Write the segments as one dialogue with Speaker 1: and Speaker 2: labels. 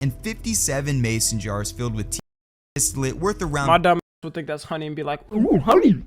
Speaker 1: and 57 mason jars filled with distillate worth around.
Speaker 2: My dumb would think that's honey and be like, ooh, honey.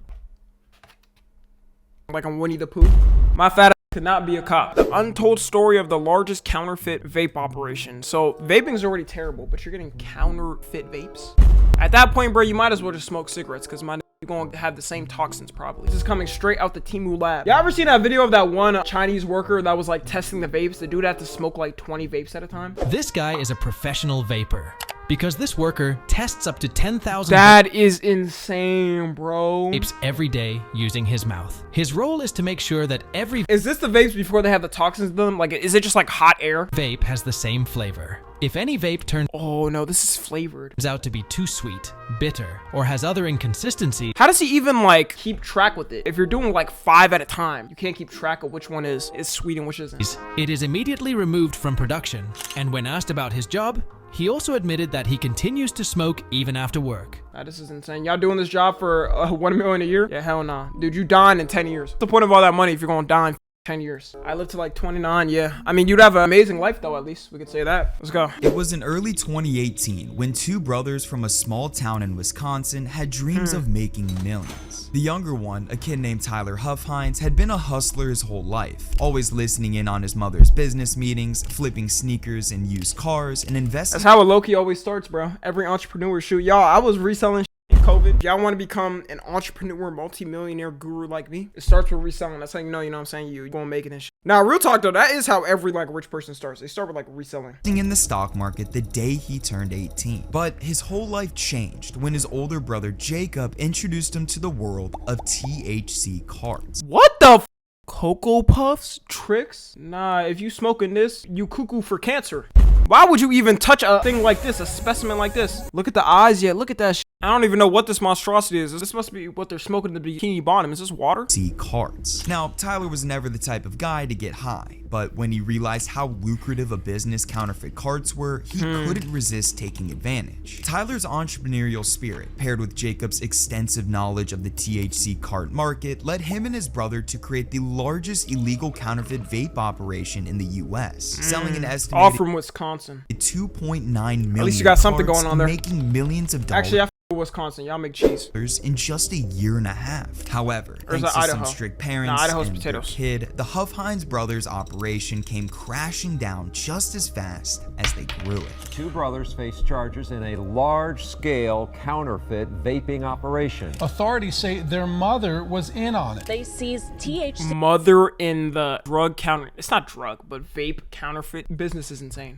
Speaker 2: Like I'm Winnie the Pooh. My fat ass could not be a cop. The untold story of the largest counterfeit vape operation. So vaping is already terrible, but you're getting counterfeit vapes. At that point, bro, you might as well just smoke cigarettes, because you're going to have the same toxins probably. This is coming straight out the Temu lab. Y'all ever seen that video of that one Chinese worker that was like testing the vapes? The dude had to smoke like 20 vapes at a time.
Speaker 3: This guy is a professional vapor, because this worker tests up to 10,000
Speaker 2: That is insane, bro.
Speaker 3: vapes every day using his mouth. His role is to make sure that every
Speaker 2: Is this the vapes before they have the toxins in them? Like, is it just like hot air?
Speaker 3: vape has the same flavor. If any vape turns
Speaker 2: Oh no, this is flavored.
Speaker 3: out to be too sweet, bitter, or has other inconsistencies,
Speaker 2: How does he even like keep track with it? If you're doing like 5 at a time, you can't keep track of which one is sweet and which isn't.
Speaker 3: it is immediately removed from production. And when asked about his job, he also admitted that he continues to smoke even after work.
Speaker 2: Nah, this is insane. Y'all doing this job for 1 million a year? Yeah, hell nah. Dude, you dying in 10 years. What's the point of all that money if you're gonna die in 10 years? I live to like 29, yeah. I mean, you'd have an amazing life though, at least. We could say that. Let's go.
Speaker 1: It was in early 2018 when two brothers from a small town in Wisconsin had dreams of making millions. The younger one, a kid named Tyler Huffhines, had been a hustler his whole life, always listening in on his mother's business meetings, flipping sneakers and used cars, and investing.
Speaker 2: That's how a low-key always starts, bro. Every entrepreneur shoot. Y'all, I was reselling in COVID. Y'all want to become an entrepreneur, multi-millionaire guru like me? It starts with reselling. That's how you know what I'm saying? You're gonna make it and shit. Now, real talk though, that is how every like rich person starts. They start with like reselling.
Speaker 1: In the stock market the day he turned 18. But his whole life changed when his older brother Jacob introduced him to the world of THC cards.
Speaker 2: What the f? Cocoa Puffs? Tricks? Nah, if you smoking this, you cuckoo for cancer. Why would you even touch a thing like this, a specimen like this? Look at the eyes, yeah, look at that shit. I don't even know what this monstrosity is. This must be what they're smoking in the Bikini Bottom. Is this water?
Speaker 1: Cards. Now, Tyler was never the type of guy to get high, but when he realized how lucrative a business counterfeit cards were, he couldn't resist taking advantage. Tyler's entrepreneurial spirit, paired with Jacob's extensive knowledge of the THC card market, led him and his brother to create the largest illegal counterfeit vape operation in the US, selling an
Speaker 2: All
Speaker 1: estimated
Speaker 2: from Wisconsin.
Speaker 1: 2.9 million
Speaker 2: At least you got something
Speaker 1: cards,
Speaker 2: going on there.
Speaker 1: making millions of dollars.
Speaker 2: Actually, I f Wisconsin. Y'all make cheese.
Speaker 1: In just a year and a half. However,
Speaker 2: Or is
Speaker 1: thanks
Speaker 2: that
Speaker 1: to some
Speaker 2: Idaho?
Speaker 1: strict
Speaker 2: Nah,
Speaker 1: parents
Speaker 2: Idaho's
Speaker 1: and their
Speaker 2: potatoes.
Speaker 1: kid, the Huffhines brothers' operation came crashing down just as fast as they grew it.
Speaker 4: Two brothers face charges in a large-scale counterfeit vaping operation.
Speaker 5: Authorities say their mother was in on it.
Speaker 6: They seized THC
Speaker 2: Mother in the drug counter. It's not drug, but vape counterfeit business is insane.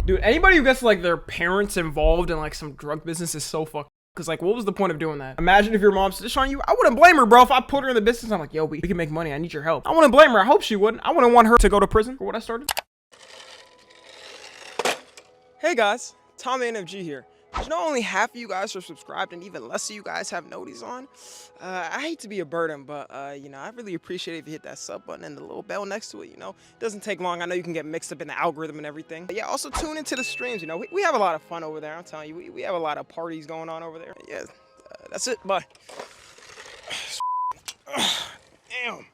Speaker 2: Dude, anybody who gets like their parents involved in like some drug business is so fucked. Cause like, what was the point of doing that? Imagine if your mom snitched on you. I wouldn't blame her, bro. If I put her in the business, I'm like, yo, we can make money. I need your help. I wouldn't blame her. I hope she wouldn't. I wouldn't want her to go to prison for what I started. Hey guys, Tom NFG here. Did you know only half of you guys are subscribed and even less of you guys have noties on? I hate to be a burden, but you know, I really appreciate it if you hit that sub button and the little bell next to it, you know? It doesn't take long. I know you can get mixed up in the algorithm and everything. But yeah, also tune into the streams, you know? We have a lot of fun over there, I'm telling you. We have a lot of parties going on over there. Yeah, that's it, bye. Damn.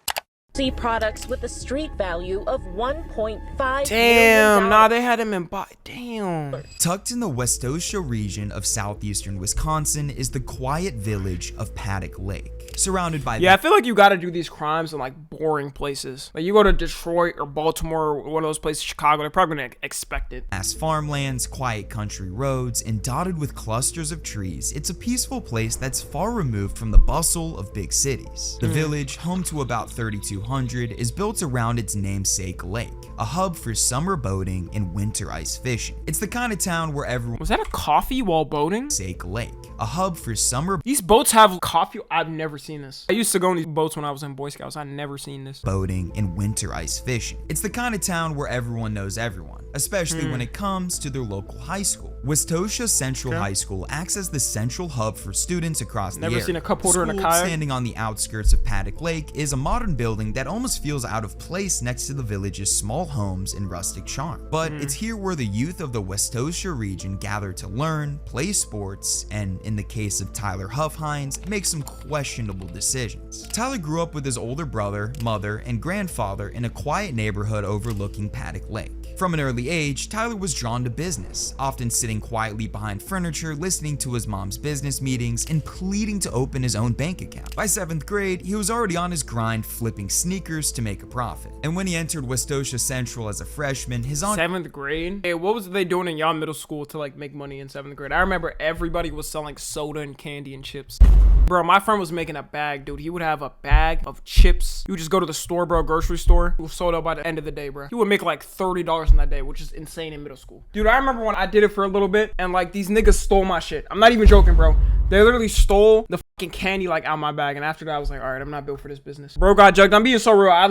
Speaker 6: products with a street value of $1.5
Speaker 2: Damn,
Speaker 6: million.
Speaker 2: nah, they had him in damn.
Speaker 1: Tucked in the Westosha region of southeastern Wisconsin is the quiet village of Paddock Lake. Surrounded by
Speaker 2: Yeah, I feel like you gotta do these crimes in like boring places. Like you go to Detroit or Baltimore or one of those places, Chicago, they're probably gonna expect it.
Speaker 1: vast farmlands, quiet country roads, and dotted with clusters of trees, it's a peaceful place that's far removed from the bustle of big cities. The village, home to about 3,200, is built around its namesake lake, a hub for summer boating and winter ice fishing. It's the kind of town where everyone
Speaker 2: Was that a coffee while boating?
Speaker 1: Lake, a hub for summer
Speaker 2: These boats have coffee. I've never seen this. I used to go on these boats when I was in Boy Scouts. I've never seen this.
Speaker 1: boating and winter ice fishing. It's the kind of town where everyone knows everyone, especially when it comes to their local high school. Westosha Central High School acts as the central hub for students across the
Speaker 2: Never
Speaker 1: area.
Speaker 2: seen a cup holder in a
Speaker 1: School,
Speaker 2: kayak.
Speaker 1: standing on the outskirts of Paddock Lake, is a modern building that almost feels out of place next to the village's small homes and rustic charm. But it's here where the youth of the Westosha region gather to learn, play sports, and in the case of Tyler Huffhines, make some questionable decisions. Tyler grew up with his older brother, mother, and grandfather in a quiet neighborhood overlooking Paddock Lake. From an early early age, Tyler was drawn to business, often sitting quietly behind furniture, listening to his mom's business meetings, and pleading to open his own bank account. By 7th grade, he was already on his grind flipping sneakers to make a profit. And when he entered Westosha Central as a freshman, his aunt
Speaker 2: 7th grade? Hey, what was they doing in y'all middle school to like make money in 7th grade? I remember everybody was selling soda and candy and chips. Bro, my friend was making a bag, dude. He would have a bag of chips. You would just go to the store, bro, grocery store. It was sold out by the end of the day, bro. He would make like $30 in that day, which is insane in middle school. Dude, I remember when I did it for a little bit and like these niggas stole my shit. I'm not even joking, bro. They literally stole the fucking candy like out my bag. And after that, I was like, all right, I'm not built for this business. Bro got jugged. I'm being so real. I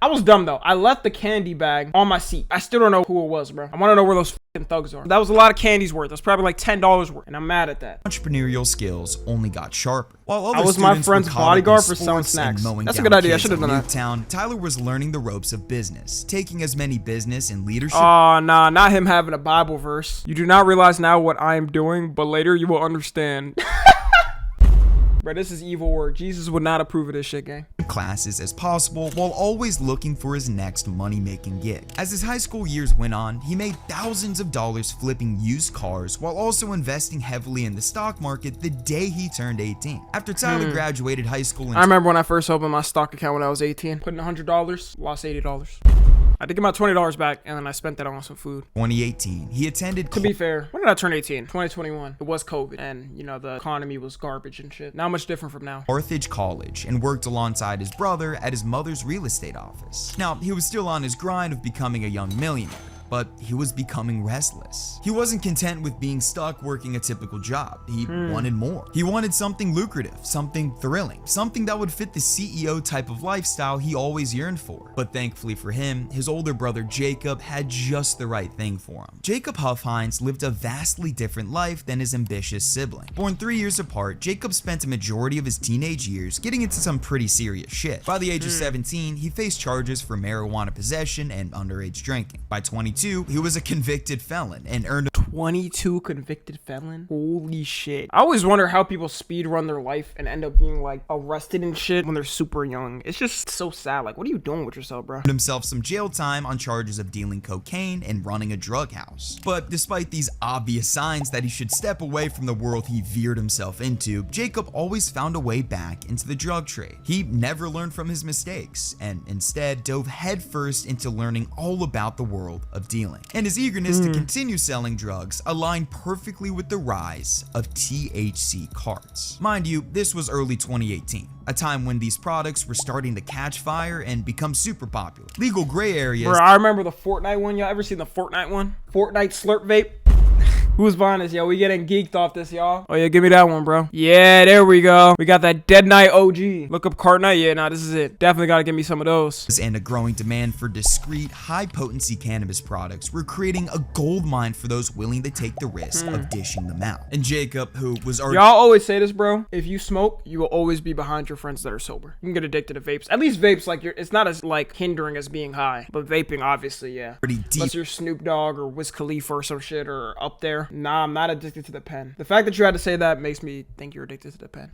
Speaker 2: was dumb though. I left the candy bag on my seat. I still don't know who it was, bro. I want to know where those fucking thugs are. That was a lot of candies worth. That's probably like $10 worth. And I'm mad at that.
Speaker 1: entrepreneurial skills only got sharper. While other
Speaker 2: I was my
Speaker 1: students were
Speaker 2: friend's
Speaker 1: caught up
Speaker 2: bodyguard
Speaker 1: in
Speaker 2: for selling
Speaker 1: sports and
Speaker 2: snacks.
Speaker 1: mowing
Speaker 2: That's a
Speaker 1: down
Speaker 2: good idea. I
Speaker 1: kids
Speaker 2: should have
Speaker 1: in
Speaker 2: done that.
Speaker 1: Newtown, Tyler was learning the ropes of business, taking as many business and leadership
Speaker 2: Oh, nah, not him having a Bible verse. You do not realize now what I am doing, but later you will understand. Bro, this is evil work. Jesus would not approve of this shit, gang.
Speaker 1: classes as possible while always looking for his next money-making gig. As his high school years went on, he made thousands of dollars flipping used cars while also investing heavily in the stock market the day he turned 18. After Tyler graduated high school in
Speaker 2: I remember when I first opened my stock account when I was 18. Put in $100, lost $80. I did get my $20 back, and then I spent that on some food.
Speaker 1: 2018, he attended
Speaker 2: To be fair, when did I turn 18? 2021. It was COVID, and, you know, the economy was garbage and shit. Not much different from now.
Speaker 1: Carthage College and worked alongside his brother at his mother's real estate office. Now, he was still on his grind of becoming a young millionaire, but he was becoming restless. He wasn't content with being stuck working a typical job. He wanted more. He wanted something lucrative, something thrilling, something that would fit the CEO type of lifestyle he always yearned for. But thankfully for him, his older brother Jacob had just the right thing for him. Jacob Huffhines lived a vastly different life than his ambitious sibling. Born 3 years apart, Jacob spent a majority of his teenage years getting into some pretty serious shit. By the age of 17, he faced charges for marijuana possession and underage drinking. By 22, he was a convicted felon and earned
Speaker 2: 22 convicted felon? Holy shit. I always wonder how people speed run their life and end up being like arrested and shit when they're super young. It's just so sad. Like, what are you doing with yourself, bro?
Speaker 1: himself some jail time on charges of dealing cocaine and running a drug house. But despite these obvious signs that he should step away from the world he veered himself into, Jacob always found a way back into the drug trade. He never learned from his mistakes and instead dove headfirst into learning all about the world of dealing. And his eagerness to continue selling drugs aligned perfectly with the rise of THC carts. Mind you, this was early 2018, a time when these products were starting to catch fire and become super popular. Legal gray areas.
Speaker 2: Bro, I remember the Fortnite one. Y'all ever seen the Fortnite one? Fortnite slurp vape? Who's buying this, yo? We getting geeked off this, y'all. Oh, yeah, give me that one, bro. Yeah, there we go. We got that Dead Knight OG. Look up Cart Night. Yeah, nah, this is it. Definitely gotta give me some of those.
Speaker 1: And a growing demand for discreet, high-potency cannabis products were creating a gold mine for those willing to take the risk of dishing them out. And Jacob, who was already
Speaker 2: Y'all always say this, bro. If you smoke, you will always be behind your friends that are sober. You can get addicted to vapes. At least vapes, like, it's not as, like, hindering as being high. But vaping, obviously, yeah.
Speaker 1: deep
Speaker 2: Unless you're Snoop Dogg or Wiz Khalifa or some shit or up there. Nah, I'm not addicted to the pen. The fact that you had to say that makes me think you're addicted to the pen.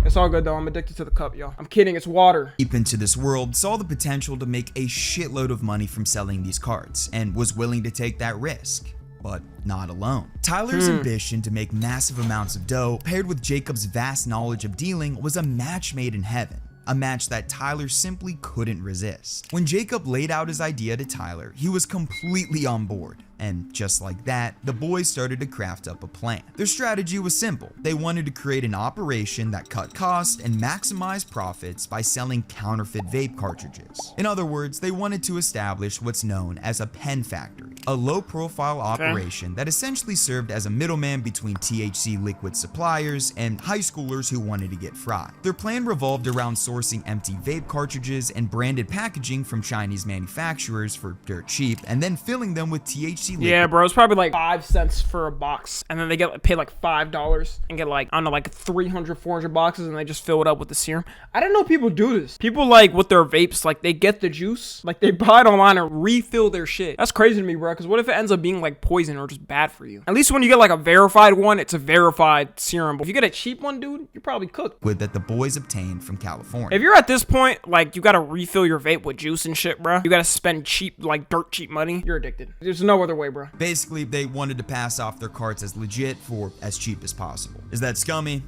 Speaker 2: It's all good though. I'm addicted to the cup, y'all. I'm kidding. It's water.
Speaker 1: deep into this world, saw the potential to make a shitload of money from selling these carts and was willing to take that risk. But not alone. Tyler's ambition to make massive amounts of dough, paired with Jacob's vast knowledge of dealing, was a match made in heaven. A match that Tyler simply couldn't resist. When Jacob laid out his idea to Tyler, he was completely on board. And just like that, the boys started to craft up a plan. Their strategy was simple. They wanted to create an operation that cut costs and maximized profits by selling counterfeit vape cartridges. In other words, they wanted to establish what's known as a pen factory, a low-profile operation that essentially served as a middleman between THC liquid suppliers and high schoolers who wanted to get fried. Their plan revolved around sourcing empty vape cartridges and branded packaging from Chinese manufacturers for dirt cheap, and then filling them with THC liquid.
Speaker 2: Yeah, bro. It's probably like 5 cents for a box. And then they get paid like $5 and get like, I don't know, like 300, 400 boxes and they just fill it up with the serum. I didn't know people do this. People like with their vapes, like they get the juice, like they buy it online and refill their shit. That's crazy to me, bro. bro, because what if it ends up being like poison or just bad for you? At least when you get like a verified one, it's a verified serum. But if you get a cheap one, dude, you're probably cooked.
Speaker 1: With that the boys obtained from California.
Speaker 2: If you're at this point, like, you gotta refill your vape with juice and shit, bro. You gotta spend cheap, like, dirt cheap money. You're addicted. There's no other way, bro.
Speaker 1: Basically, they wanted to pass off their carts as legit for as cheap as possible. Is that scummy?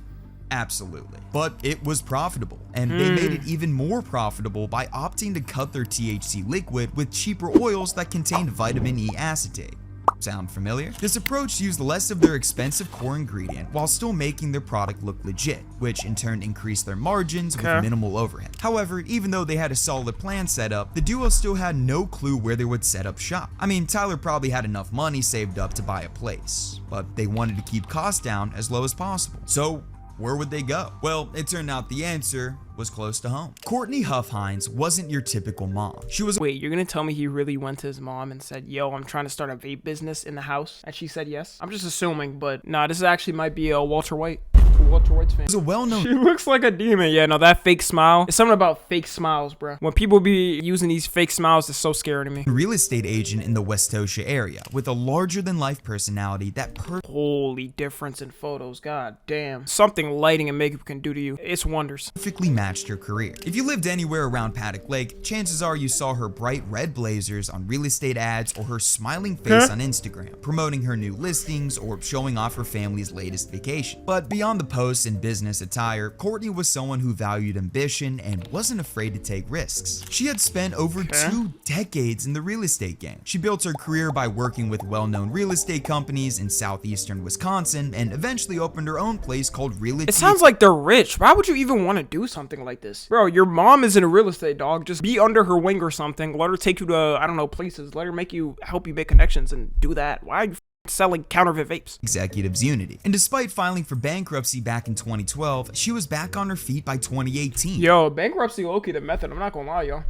Speaker 1: Absolutely. But it was profitable, and they made it even more profitable by opting to cut their THC liquid with cheaper oils that contained vitamin E acetate. Sound familiar? This approach used less of their expensive core ingredient while still making their product look legit, which in turn increased their margins with minimal overhead. However, even though they had a solid plan set up, the duo still had no clue where they would set up shop. I mean, Tyler probably had enough money saved up to buy a place, but they wanted to keep costs down as low as possible. So where would they go? Well, it turned out the answer was close to home. Courtney Huffhines wasn't your typical mom. She was—
Speaker 2: Wait, you're gonna tell me he really went to his mom and said, yo, I'm trying to start a vape business in the house? And she said yes? I'm just assuming, but nah, this actually might be a Walter White. Walter White's fan.
Speaker 1: a well-known—
Speaker 2: She looks like a demon. Yeah, no, that fake smile. It's something about fake smiles, bro. When people be using these fake smiles, it's so scary to me.
Speaker 1: real estate agent in the Westosha area with a larger-than-life personality that
Speaker 2: Holy difference in photos. God damn. Something lighting and makeup can do to you. It's wonders.
Speaker 1: perfectly matched her career. If you lived anywhere around Paddock Lake, chances are you saw her bright red blazers on real estate ads or her smiling face on Instagram, promoting her new listings or showing off her family's latest vacation. But beyond the posts and business attire, Courtney was someone who valued ambition and wasn't afraid to take risks. She had spent over 2 decades in the real estate game. She built her career by working with well-known real estate companies in southeastern Wisconsin and eventually opened her own place called Realty.
Speaker 2: It sounds like they're rich. Why would you even want to do something like this? Bro, your mom is in a real estate, dog. Just be under her wing or something. Let her take you to, I don't know, places. Let her help you make connections and do that. Why are you selling counterfeit vapes?
Speaker 1: Executives Unity. And despite filing for bankruptcy back in 2012, she was back on her feet by 2018.
Speaker 2: Yo, bankruptcy low-key the method. I'm not gonna lie, yo.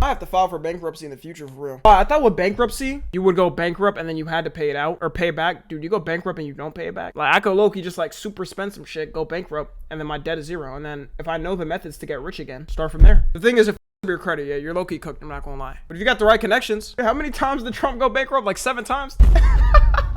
Speaker 2: I have to file for bankruptcy in the future for real. I thought with bankruptcy, you would go bankrupt and then you had to pay it out or pay it back. Dude, you go bankrupt and you don't pay it back. Like, I could low-key just like super spend some shit, go bankrupt, and then my debt is 0. And then if I know the methods to get rich again, start from there. The thing is, if your credit, yeah, you're low-key cooked, I'm not gonna lie. But if you got the right connections, how many times did Trump go bankrupt? Like 7 times?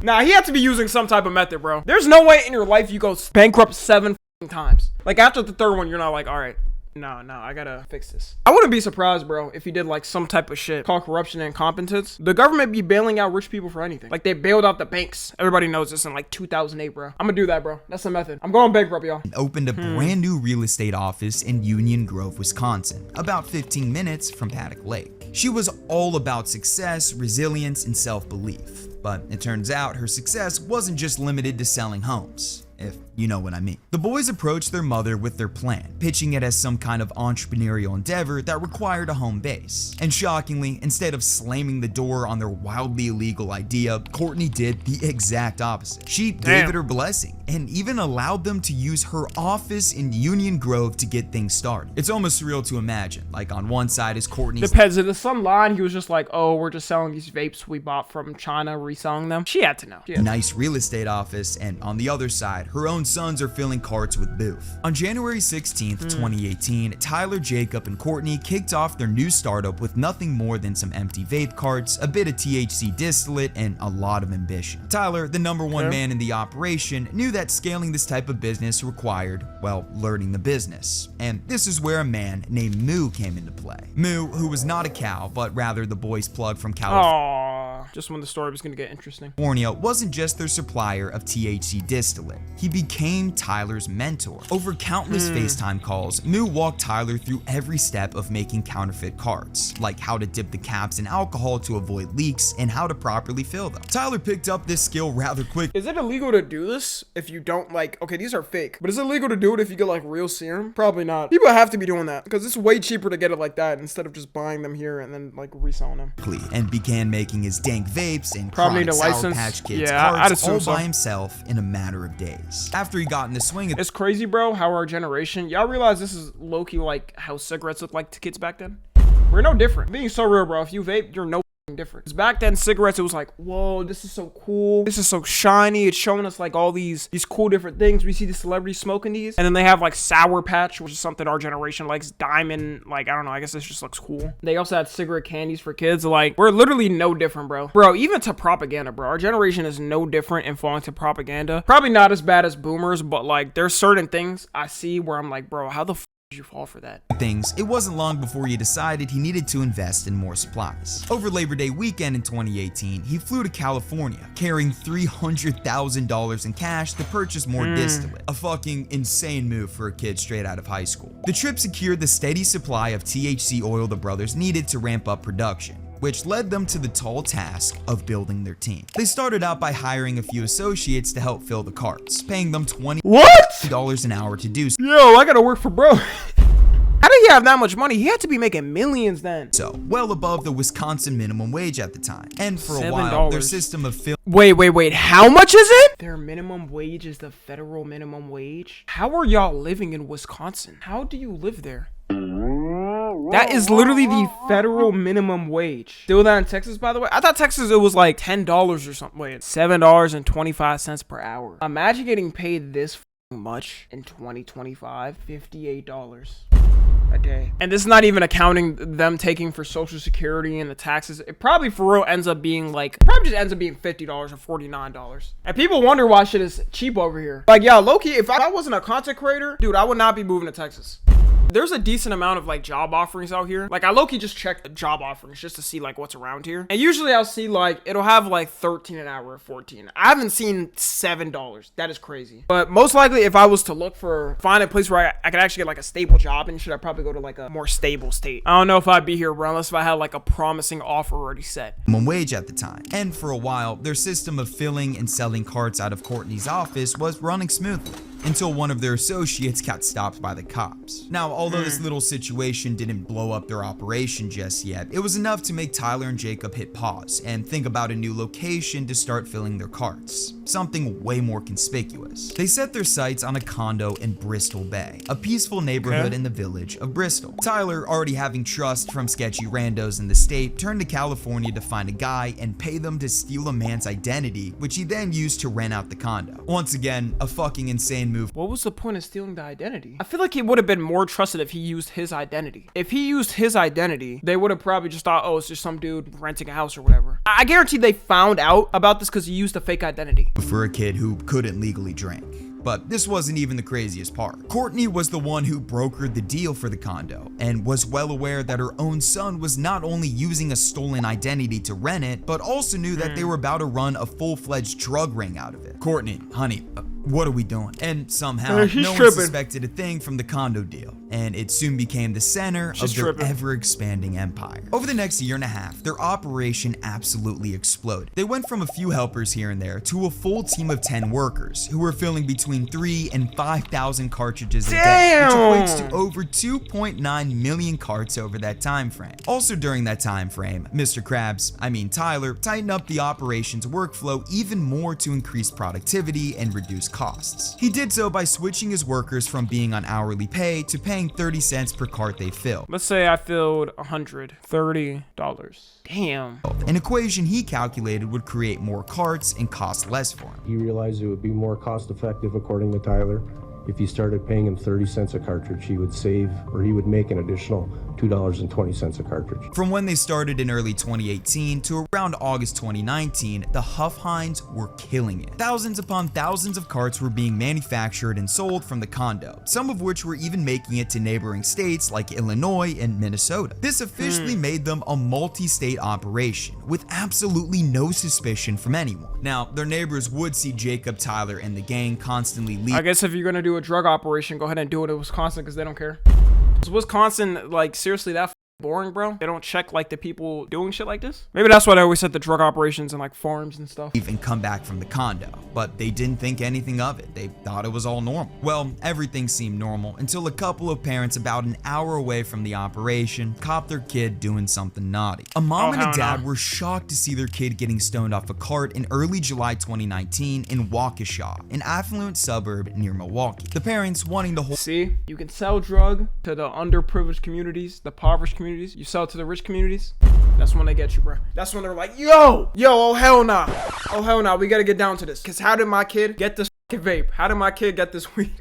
Speaker 2: Nah, he had to be using some type of method, bro. There's no way in your life you go bankrupt 7 times. Like after the 3rd one, you're not like, all right, no, I gotta fix this. I wouldn't be surprised, bro, if he did like some type of shit called corruption and incompetence. The government be bailing out rich people for anything. Like they bailed out the banks. Everybody knows this in like 2008, bro. I'm gonna do that, bro. That's the method. I'm going bankrupt, y'all.
Speaker 1: And opened a brand new real estate office in Union Grove, Wisconsin, about 15 minutes from Paddock Lake. She was all about success, resilience, and self-belief. But it turns out her success wasn't just limited to selling homes, if you know what I mean. The boys approached their mother with their plan, pitching it as some kind of entrepreneurial endeavor that required a home base. And shockingly, instead of slamming the door on their wildly illegal idea, Courtney did the exact opposite. She gave it her blessing and even allowed them to use her office in Union Grove to get things started. It's almost surreal to imagine. Like on one side is Courtney's—
Speaker 2: Depends. If there's some line, he was just like, oh, we're just selling these vapes we bought from China, reselling them. She had to know.
Speaker 1: nice real estate office, and on the other side, her own sons are filling carts with booth. On January 16th, 2018, Tyler, Jacob, and Courtney kicked off their new startup with nothing more than some empty vape carts, a bit of THC distillate, and a lot of ambition. Tyler, the #1 man in the operation, knew that scaling this type of business required, well, learning the business. And this is where a man named Moo came into play. Moo, who was not a cow, but rather the boys' plug from California.
Speaker 2: Just when the story was gonna get interesting.
Speaker 1: California wasn't just their supplier of THC distillate. He became Tyler's mentor. Over countless FaceTime calls, Moo walked Tyler through every step of making counterfeit carts, like how to dip the caps in alcohol to avoid leaks and how to properly fill them. Tyler picked up this skill rather quick.
Speaker 2: Is it illegal to do this if you don't like, okay, these are fake, but is it illegal to do it if you get like real serum? Probably not. People have to be doing that because it's way cheaper to get it like that instead of just buying them here and then like reselling them.
Speaker 1: And began making his dank vapes and
Speaker 2: probably
Speaker 1: chronic
Speaker 2: need a
Speaker 1: Sour
Speaker 2: license.
Speaker 1: Patch Kids
Speaker 2: Yeah, I'd
Speaker 1: carts
Speaker 2: assume
Speaker 1: all
Speaker 2: so.
Speaker 1: by himself in a matter of days. After he got in the swing of—
Speaker 2: It's crazy, bro, how our generation, y'all realize this is low-key like how cigarettes looked like to kids back then? We're no different. Being so real, bro, if you vape, you're no different. Because back then, cigarettes, it was like, whoa, this is so cool. This is so shiny. It's showing us like all these cool different things. We see the celebrities smoking these. And then they have like Sour Patch, which is something our generation likes. Diamond, like, I don't know. I guess this just looks cool. They also had cigarette candies for kids. Like, we're literally no different, bro. Bro, even to propaganda, bro. Our generation is no different in falling to propaganda. Probably not as bad as boomers, but like, there's certain things I see where I'm like, bro, how the f you fall for that?
Speaker 1: It wasn't long before he decided he needed to invest in more supplies. Over Labor Day weekend in 2018, he flew to California carrying $300,000 in cash to purchase more distillate. A fucking insane move for a kid straight out of high school. The trip secured the steady supply of THC oil the brothers needed to ramp up production, which led them to the tall task of building their team. They started out by hiring a few associates to help fill the carts, paying them $20 an hour to do so.
Speaker 2: Yo, I gotta work for bro. How did he have that much money? He had to be making millions then.
Speaker 1: So, well above the Wisconsin minimum wage at the time. And for a while,
Speaker 2: $7.
Speaker 1: their system of
Speaker 2: Wait, how much is it? Their minimum wage is the federal minimum wage? How are y'all living in Wisconsin? How do you live there? That is literally the federal minimum wage. Still that in Texas, by the way? I thought Texas, it was like $10 or something. Wait, $7.25 per hour. Imagine getting paid this much in 2025. $58 a day. And this is not even accounting them taking for Social Security and the taxes. It probably for real ends up being like, probably just ends up being $50 or $49. And people wonder why shit is cheap over here. Like, yo, low-key, if I wasn't a content creator, dude, I would not be moving to Texas. There's a decent amount of like job offerings out here. Like, I low-key just check the job offerings just to see like what's around here. And usually I'll see like, it'll have like 13 an hour or 14. I haven't seen $7. That is crazy. But most likely if I was to look for, find a place where I could actually get like a stable job and shit, I'd probably go to like a more stable state. I don't know if I'd be here, bro, unless if I had like a promising offer already set.
Speaker 1: minimum wage at the time. And for a while, their system of filling and selling carts out of Courtney's office was running smoothly, until one of their associates got stopped by the cops. Now, although this little situation didn't blow up their operation just yet, it was enough to make Tyler and Jacob hit pause and think about a new location to start filling their carts. Something way more conspicuous. They set their sights on a condo in Bristol Bay, a peaceful neighborhood in the village of Bristol. Tyler, already having trust from sketchy randos in the state, turned to California to find a guy and pay them to steal a man's identity, which he then used to rent out the condo. Once again, a fucking insane move.
Speaker 2: What was the point of stealing the identity? I feel like he would have been more trusted if he used his identity. If he used his identity, they would have probably just thought, oh, it's just some dude renting a house or whatever. I guarantee they found out about this because he used a fake identity.
Speaker 1: For a kid who couldn't legally drink. But this wasn't even the craziest part. Courtney was the one who brokered the deal for the condo and was well aware that her own son was not only using a stolen identity to rent it, but also knew that they were about to run a full-fledged drug ring out of it. Courtney, honey, what are we doing? And somehow, no one suspected a thing from the condo deal, and it soon became the center of their ever-expanding empire. Over the next year and a half, their operation absolutely exploded. They went from a few helpers here and there to a full team of 10 workers who were filling between 3,000 and 5,000 cartridges a day, which equates to over 2.9 million carts over that time frame. Also during that time frame, Mr. Krabs, Tyler, tightened up the operations workflow even more to increase productivity and reduce costs. He did so by switching his workers from being on hourly pay to paying 30 cents per cart they fill.
Speaker 2: Let's say I filled $130. Damn.
Speaker 1: An equation he calculated would create more carts and cost less for him.
Speaker 7: He realized it would be more cost effective, according to Tyler, if he started paying him 30 cents a cartridge. He would save, or he would make an additional $2.20 a cartridge.
Speaker 1: From when they started in early 2018 to around August 2019, the Huffhines were killing it. Thousands upon thousands of carts were being manufactured and sold from the condo, some of which were even making it to neighboring states like Illinois and Minnesota. This officially made them a multi-state operation with absolutely no suspicion from anyone. Now, their neighbors would see Jacob, Tyler, and the gang constantly leave.
Speaker 2: I guess if you're gonna do a drug operation, go ahead and do it in Wisconsin because they don't care. Is Wisconsin, like, seriously that boring, bro? They don't check like the people doing shit like this? Maybe that's why they always set the drug operations in like farms and stuff.
Speaker 1: And come back from the condo, but they didn't think anything of it. They thought it was all normal. Well, everything seemed normal until a couple of parents about an hour away from the operation caught their kid doing something naughty. A mom and a dad were shocked to see their kid getting stoned off a cart in early July 2019 in Waukesha, an affluent suburb near Milwaukee. The parents wanting to hold—
Speaker 2: See, you can sell drug to the underprivileged communities, the impoverished communities. You sell it to the rich communities. That's when they get you, bro. That's when they're like, yo, oh hell nah. Oh hell nah, we gotta get down to this. Cause how did my kid get this fucking vape? How did my kid get this weed?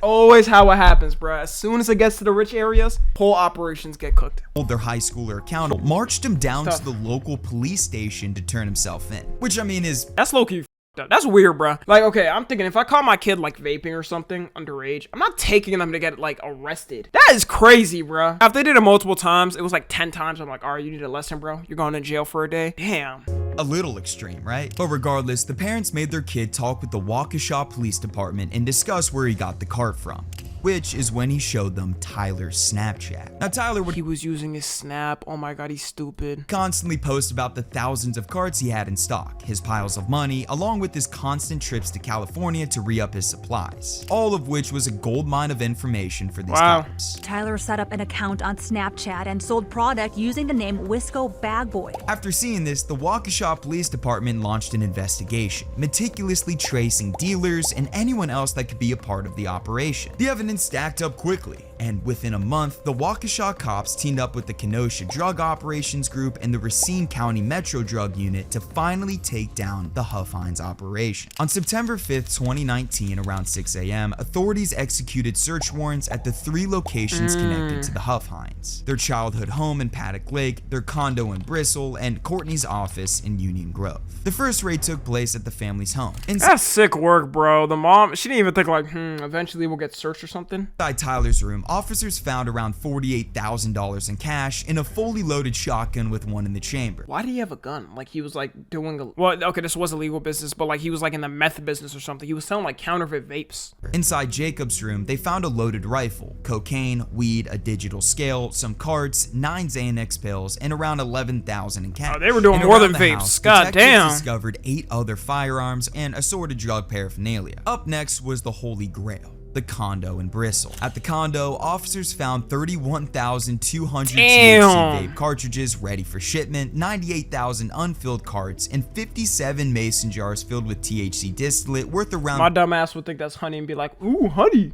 Speaker 2: Always how it happens, bro. As soon as it gets to the rich areas, whole operations get cooked.
Speaker 1: Hold their high schooler accountable, marched him down to the local police station to turn himself in. Which, I mean, is...
Speaker 2: That's low-key f***ed up. That's weird, bro. Like, okay, I'm thinking if I caught my kid, like, vaping or something underage, I'm not taking them to get, like, arrested. That is crazy, bro. If they did it multiple times, it was like 10 times. I'm like, all right, you need a lesson, bro. You're going to jail for a day. Damn.
Speaker 1: A little extreme, right? But regardless, the parents made their kid talk with the Waukesha Police Department and discuss where he got the cart from. Which is when he showed them Tyler's Snapchat. Now, Tyler would...
Speaker 2: He was using his Snap. Oh my god, he's stupid.
Speaker 1: Constantly post about the thousands of carts he had in stock, his piles of money, along with his constant trips to California to re-up his supplies. All of which was a goldmine of information for these cops.
Speaker 8: Tyler set up an account on Snapchat and sold product using the name Wisco Bag Boy.
Speaker 1: After seeing this, the Waukesha Police Department launched an investigation, meticulously tracing dealers and anyone else that could be a part of the operation. The evidence stacked up quickly, and within a month, the Waukesha cops teamed up with the Kenosha Drug Operations Group and the Racine County Metro Drug Unit to finally take down the Huffhines operation. On September 5th, 2019, around 6 a.m., authorities executed search warrants at the 3 locations connected to the Huffhines: their childhood home in Paddock Lake, their condo in Bristol, and Courtney's office in Union Grove. The first raid took place at the family's home.
Speaker 2: That's sick work, bro. The mom, she didn't even think like, eventually we'll get searched or something.
Speaker 1: Inside Tyler's room, officers found around $48,000 in cash in a fully loaded shotgun with one in the chamber.
Speaker 2: Why did he have a gun? Like he was like doing a... Well, okay, this was a legal business, but like he was like in the meth business or something. He was selling like counterfeit vapes.
Speaker 1: Inside Jacob's room, they found a loaded rifle, cocaine, weed, a digital scale, some carts, 9 Xanax pills, and around $11,000 in cash.
Speaker 2: Oh, they were doing
Speaker 1: And
Speaker 2: more than
Speaker 1: around the
Speaker 2: vapes.
Speaker 1: house,
Speaker 2: God
Speaker 1: detectives
Speaker 2: damn.
Speaker 1: discovered 8 other firearms and assorted drug paraphernalia. Up next was the Holy Grail: the condo in Bristol. At the condo, officers found 31,200 THC vape cartridges ready for shipment, 98,000 unfilled carts, and 57 mason jars filled with THC distillate worth around...
Speaker 2: My dumb ass would think that's honey and be like, ooh, honey.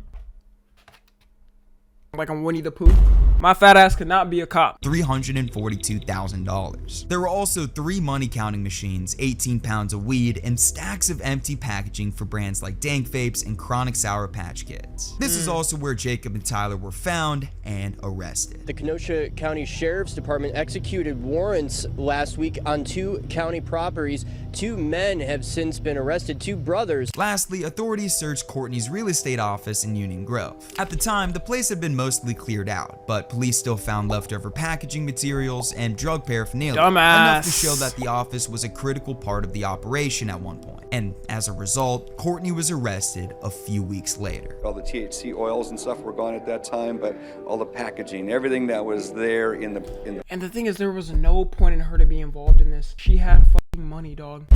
Speaker 2: Like I'm Winnie the Pooh. My fat ass could not be a cop.
Speaker 1: $342,000. There were also 3 money counting machines, 18 pounds of weed, and stacks of empty packaging for brands like Dank Vapes and Chronic Sour Patch Kids. This is also where Jacob and Tyler were found and arrested.
Speaker 9: The Kenosha County Sheriff's Department executed warrants last week on 2 county properties. 2 men have since been arrested, 2 brothers.
Speaker 1: Lastly, authorities searched Courtney's real estate office in Union Grove. At the time, the place had been mostly cleared out, but police still found leftover packaging materials and drug paraphernalia, enough to show that the office was a critical part of the operation at one point. And as a result, Courtney was arrested a few weeks later.
Speaker 10: All the THC oils and stuff were gone at that time, but all the packaging, everything that was there in the...
Speaker 2: And the thing is, there was no point in her to be involved in this. She had fucking money, dog.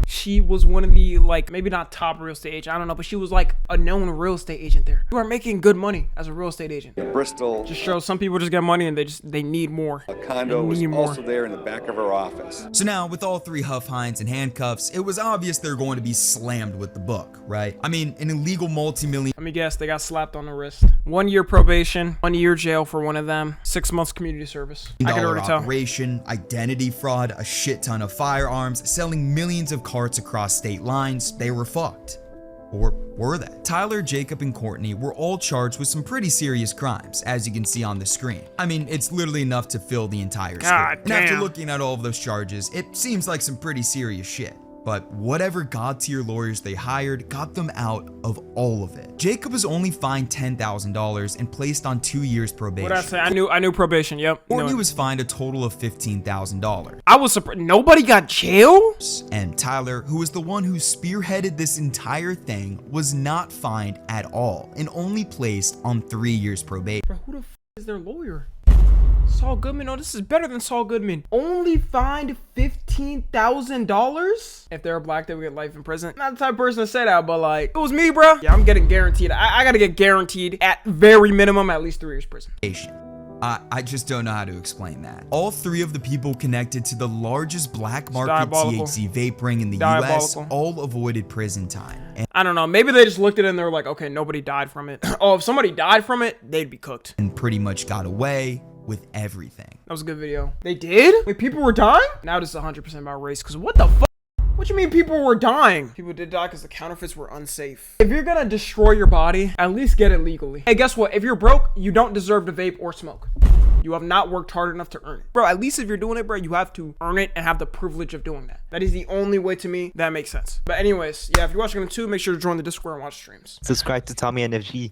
Speaker 2: She was one of the, like, maybe not top real estate agent, I don't know, but she was like a known real estate agent there. You are making good money as a real estate agent.
Speaker 10: Bristol.
Speaker 2: Just shows some people just get money and they need more.
Speaker 10: A condo was also there in the back of her office.
Speaker 1: So now, with all 3 Huffhines in handcuffs, it was obvious they're going to be slammed with the book, right? I mean, an illegal multi-million...
Speaker 2: Let me guess, they got slapped on the wrist. 1 year probation, 1 year jail for one of them, 6 months community service. I can already tell.
Speaker 1: Operation, identity fraud, a shit ton of firearms, selling millions of carts across state lines. They were fucked. Or were they? Tyler, Jacob, and Courtney were all charged with some pretty serious crimes, as you can see on the screen. I mean, it's literally enough to fill the entire screen. And after looking at all of those charges, it seems like some pretty serious shit. But whatever god-tier lawyers they hired got them out of all of it. Jacob was only fined $10,000 and placed on 2 years probation.
Speaker 2: What did I say? I knew probation, yep.
Speaker 1: Courtney was fined a total of $15,000.
Speaker 2: I was surprised. Nobody got jail?
Speaker 1: And Tyler, who was the one who spearheaded this entire thing, was not fined at all and only placed on 3 years probation.
Speaker 2: Bro, who the f is their lawyer? Saul Goodman? Oh, this is better than Saul Goodman. Only fined $15,000? If they're black, they would get life in prison. Not the type of person to say that, but like, it was me, bro. Yeah, I'm getting guaranteed. I gotta get guaranteed at very minimum at least 3 years prison.
Speaker 1: I just don't know how to explain that. All 3 of the people connected to the largest black market THC vape ring in the US all avoided prison time. And
Speaker 2: I don't know, maybe they just looked at it and they were like, okay, nobody died from it. Oh, if somebody died from it, they'd be cooked.
Speaker 1: And pretty much got away with everything.
Speaker 2: That was a good video. They did? Wait, people were dying? Now this is 100% about race, because what the fuck? What you mean people were dying? People did die because the counterfeits were unsafe. If you're gonna destroy your body, at least get it legally. Hey, guess what? If you're broke, you don't deserve to vape or smoke. You have not worked hard enough to earn it. Bro, at least if you're doing it, bro, you have to earn it and have the privilege of doing that. That is the only way to me that makes sense. But anyways, yeah, if you're watching them too, make sure to join the Discord and watch streams.
Speaker 11: Subscribe to Tommy NFG.